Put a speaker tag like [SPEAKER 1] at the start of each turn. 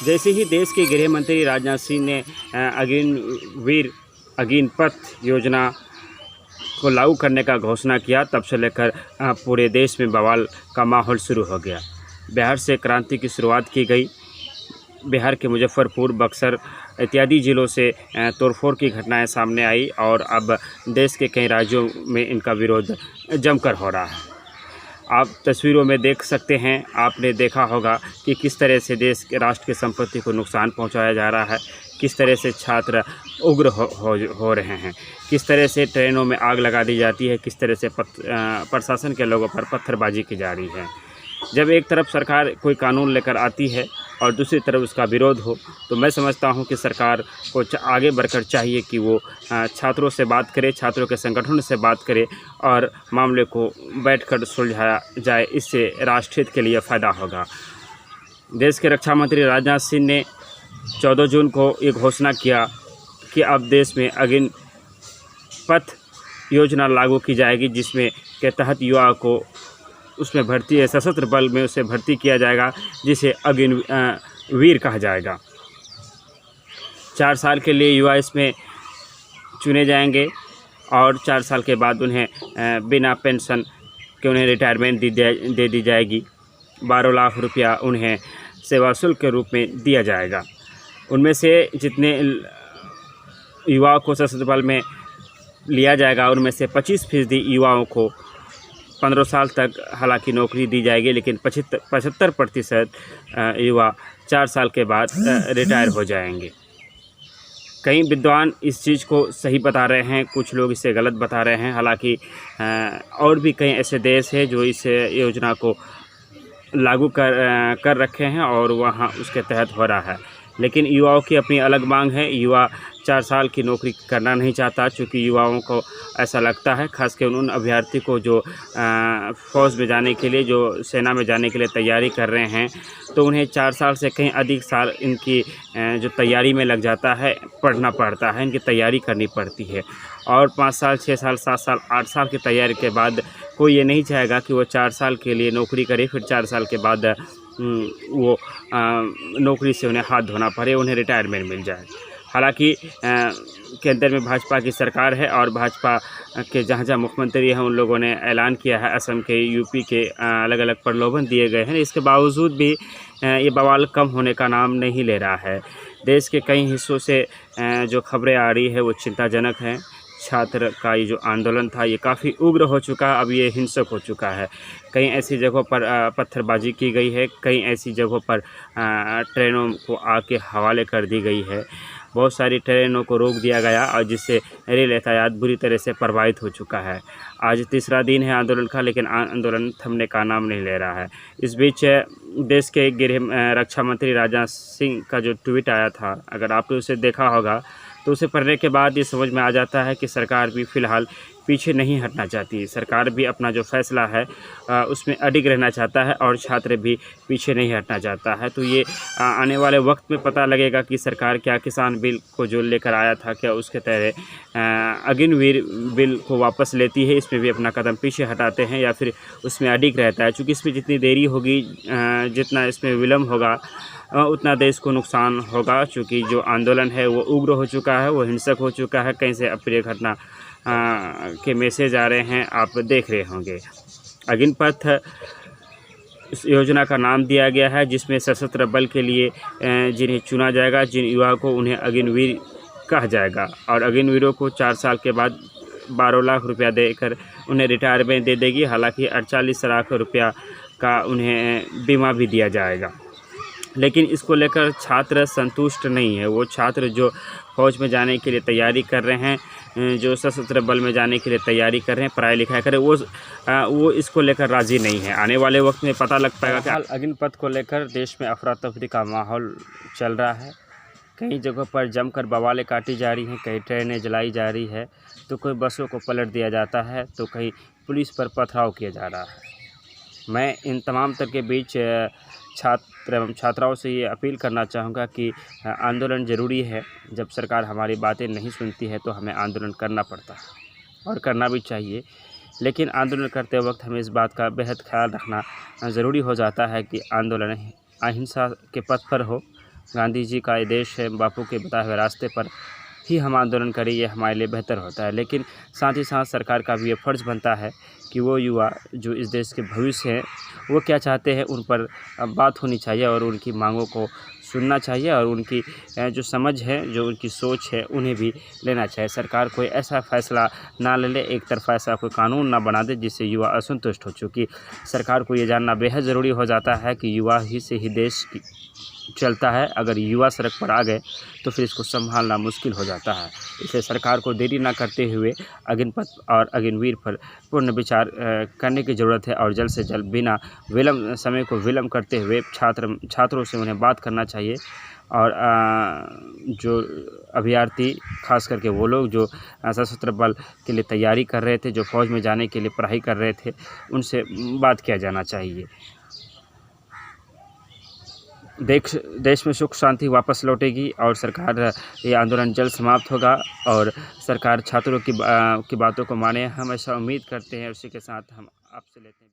[SPEAKER 1] जैसे ही देश के गृह मंत्री राजनाथ सिंह ने अग्निवीर अग्निपथ योजना को लागू करने का घोषणा किया, तब से लेकर पूरे देश में बवाल का माहौल शुरू हो गया। बिहार से क्रांति की शुरुआत की गई। बिहार के मुजफ्फरपुर, बक्सर इत्यादि ज़िलों से तोड़फोड़ की घटनाएं सामने आई और अब देश के कई राज्यों में इनका विरोध जमकर हो रहा है। आप तस्वीरों में देख सकते हैं, आपने देखा होगा कि किस तरह से देश के राष्ट्र की संपत्ति को नुकसान पहुंचाया जा रहा है, किस तरह से छात्र उग्र हो रहे हैं, किस तरह से ट्रेनों में आग लगा दी जाती है, किस तरह से प्रशासन के लोगों पर पत्थरबाजी की जा रही है। जब एक तरफ सरकार कोई कानून लेकर आती है और दूसरी तरफ उसका विरोध हो, तो मैं समझता हूं कि सरकार को आगे बढ़कर चाहिए कि वो छात्रों से बात करे, छात्रों के संगठनों से बात करे और मामले को बैठकर सुलझाया जाए। इससे राष्ट्र हित के लिए फ़ायदा होगा। देश के रक्षा मंत्री राजनाथ सिंह ने 14 जून को ये घोषणा किया कि अब देश में अग्निपथ योजना लागू की जाएगी, जिसमें के तहत युवा को उसमें भर्ती सशस्त्र बल में उसे भर्ती किया जाएगा, जिसे अग्निवीर कहा जाएगा। 4 साल के लिए युवा इसमें चुने जाएंगे और 4 साल के बाद उन्हें बिना पेंशन के उन्हें रिटायरमेंट दे दी जाएगी। 12 लाख रुपया उन्हें सेवा शुल्क के रूप में दिया जाएगा। उनमें से जितने युवाओं को सशस्त्र बल में लिया जाएगा, उनमें से 25% युवाओं को 15 साल तक हालांकि नौकरी दी जाएगी, लेकिन 75% युवा 4 साल के बाद रिटायर हो जाएंगे। कई विद्वान इस चीज़ को सही बता रहे हैं, कुछ लोग इसे गलत बता रहे हैं। हालांकि और भी कई ऐसे देश हैं जो इस योजना को लागू कर रखे हैं और वहाँ उसके तहत हो रहा है। लेकिन युवाओं की अपनी अलग मांग है। युवा 4 साल की नौकरी करना नहीं चाहता, चूँकि युवाओं को ऐसा लगता है, खासकर उन अभ्यर्थी को जो फ़ौज में जाने के लिए, जो सेना में जाने के लिए तैयारी कर रहे हैं, तो उन्हें 4 साल से कहीं अधिक साल इनकी जो तैयारी में लग जाता है, पढ़ना पड़ता है, इनकी तैयारी करनी पड़ती है। और 5 साल, 6 साल, 7 साल, 8 साल की तैयारी के बाद कोई ये नहीं चाहेगा कि वो 4 साल के लिए नौकरी करे, फिर 4 साल के बाद वो नौकरी से उन्हें हाथ धोना पड़े, उन्हें रिटायरमेंट मिल जाए। हालांकि केंद्र में भाजपा की सरकार है और भाजपा के जहाँ मुख्यमंत्री हैं, उन लोगों ने ऐलान किया है, असम के, यूपी के अलग अलग प्रलोभन दिए गए हैं। इसके बावजूद भी ये बवाल कम होने का नाम नहीं ले रहा है। देश के कई हिस्सों से जो खबरें आ रही है वो चिंताजनक हैं। छात्र का ये जो आंदोलन था, ये काफ़ी उग्र हो चुका है, अब ये हिंसक हो चुका है। कई ऐसी जगहों पर पत्थरबाजी की गई है, कई ऐसी जगहों पर ट्रेनों को आग के हवाले कर दी गई है। बहुत सारी ट्रेनों को रोक दिया गया और जिससे रेल यातायात बुरी तरह से प्रभावित हो चुका है। आज तीसरा दिन है आंदोलन का, लेकिन आंदोलन थमने का नाम नहीं ले रहा है। इस बीच देश के रक्षा मंत्री राजनाथ सिंह का जो ट्वीट आया था, अगर आपने उसे देखा होगा तो उसे पढ़ने के बाद ये समझ में आ जाता है कि सरकार भी फ़िलहाल पीछे नहीं हटना चाहती। सरकार भी अपना जो फैसला है उसमें अडिग रहना चाहता है और छात्र भी पीछे नहीं हटना चाहता है। तो ये आने वाले वक्त में पता लगेगा कि सरकार क्या किसान बिल को जो लेकर आया था, क्या उसके तहत अग्निवीर बिल को वापस लेती है, इसमें भी अपना कदम पीछे हटाते हैं, या फिर उसमें अडिग रहता है। चूँकि इसमें जितनी देरी होगी, जितना इसमें विलम्ब होगा, उतना देश को नुकसान होगा। चूँकि जो आंदोलन है वो उग्र हो चुका है, वो हिंसक हो चुका है। कहीं से अप्रिय घटना के मैसेज आ रहे हैं, आप देख रहे होंगे। अग्निपथ इस योजना का नाम दिया गया है, जिसमें सशस्त्र बल के लिए जिन्हें चुना जाएगा, जिन युवाओं को, उन्हें अग्निवीर कहा जाएगा। और अग्निवीरों को 4 साल के बाद 12 लाख रुपया देकर उन्हें रिटायरमेंट दे देगी। हालांकि 48 लाख रुपया का उन्हें बीमा भी दिया जाएगा। लेकिन इसको लेकर छात्र संतुष्ट नहीं है। वो छात्र जो फ़ौज में जाने के लिए तैयारी कर रहे हैं, जो सशस्त्र बल में जाने के लिए तैयारी कर रहे हैं, पढ़ाई लिखाई कर रहे हैं, वो इसको लेकर राज़ी नहीं है। आने वाले वक्त में पता लग पाएगा कि अग्निपथ को लेकर देश में अफरा तफरी का माहौल चल रहा है। कई जगहों पर जमकर बवालें काटी जा रही हैं, कई ट्रेनें जलाई जा रही है, तो कोई बसों को पलट दिया जाता है, तो कहीं पुलिस पर पथराव किया जा रहा है। मैं इन तमाम तर के बीच छात्र एवं छात्राओं से ये अपील करना चाहूँगा कि आंदोलन ज़रूरी है। जब सरकार हमारी बातें नहीं सुनती है तो हमें आंदोलन करना पड़ता है और करना भी चाहिए। लेकिन आंदोलन करते वक्त हमें इस बात का बेहद ख्याल रखना ज़रूरी हो जाता है कि आंदोलन अहिंसा के पथ पर हो गांधी जी का ये देश है, बापू के बताए हुए रास्ते पर ही हम आंदोलन करें, ये हमारे लिए बेहतर होता है। लेकिन साथ ही साथ सरकार का भी ये फ़र्ज़ बनता है कि वो युवा जो इस देश के भविष्य हैं, वो क्या चाहते हैं उन पर बात होनी चाहिए और उनकी मांगों को सुनना चाहिए और उनकी जो समझ है, जो उनकी सोच है, उन्हें भी लेना चाहिए। सरकार कोई ऐसा फ़ैसला ना ले एक तरफ़ा ऐसा कोई कानून ना बना दे जिससे युवा असंतुष्ट हो। चूँकि सरकार को ये जानना बेहद ज़रूरी हो जाता है कि युवा ही से ही देश की चलता है। अगर युवा सड़क पर आ गए तो फिर इसको संभालना मुश्किल हो जाता है। इसलिए सरकार को देरी ना करते हुए अग्निपथ और अग्निवीर पर पूर्ण विचार करने की ज़रूरत है और जल्द से जल्द बिना समय को विलम्ब करते हुए छात्रों से उन्हें बात करना चाहिए। और जो अभ्यर्थी खास करके वो लोग जो सशस्त्र बल के लिए तैयारी कर रहे थे, जो फ़ौज में जाने के लिए पढ़ाई कर रहे थे, उनसे बात किया जाना चाहिए। देश में सुख शांति वापस लौटेगी और सरकार ये आंदोलन जल्द समाप्त होगा और सरकार छात्रों की बातों को माने, हम ऐसा उम्मीद करते हैं। उसी के साथ हम आपसे लेते हैं।